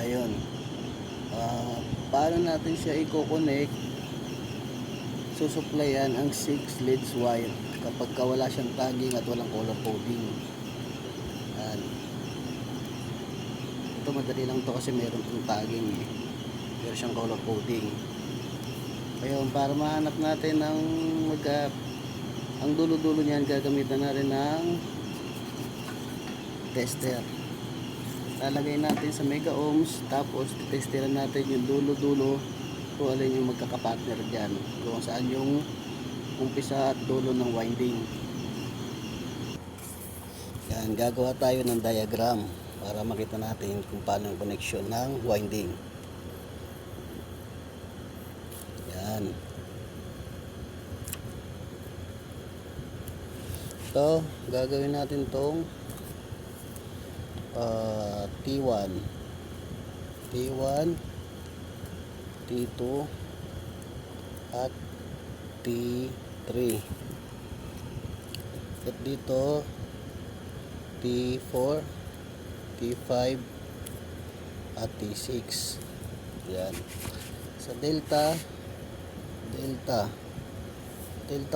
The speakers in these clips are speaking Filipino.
Ayun. Paano natin siya i-connect? Susuplayan ang 6 leads wire kapag wala siyang tagging at walang color coding. Yan. Ito madali lang to kasi meron itong tagging eh. Meron siyang color coding. Ayun, para mahanap natin ang dulo-dulo niyan, gagamitan na rin ng tester. Lalagay natin sa mega ohms, tapos testeran natin yung dulo-dulo kung alin yung magkakapartner dyan, kung saan yung umpisa at dulo ng winding. Yan, gagawa tayo ng diagram para makita natin kung paano yung connection ng winding. Yan. So, gagawin natin tong T1, T2 at T3. At dito T4, T5 at T6. Yan. Sa delta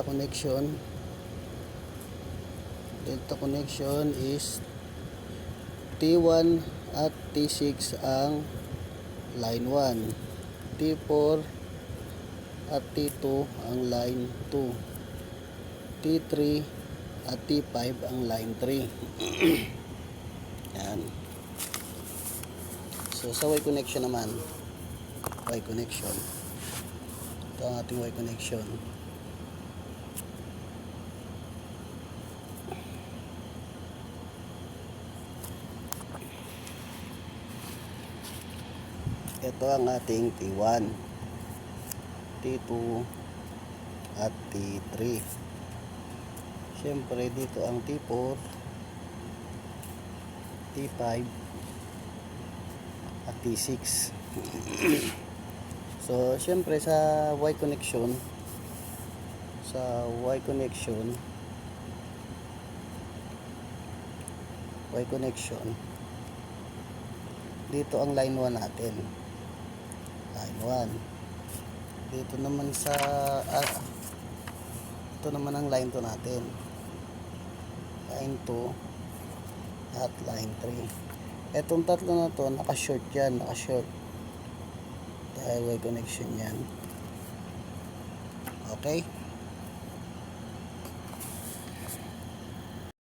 connection is T1 at T6 ang line 1, T4 at T2 ang line 2, T3 at T5 ang line 3. Yan. So sa Y connection naman, Y connection, ito ang ating Y connection. Ito ang ating T1, T2 at T3. Siyempre dito ang T4, T5 at T6. So siyempre sa Y connection, dito ang line 1 natin, line 1. Dito naman sa ito naman ang line 2 natin, line 2 at line 3. Etong tatlo na to naka-short yan, dahil Y connection yan. Okay.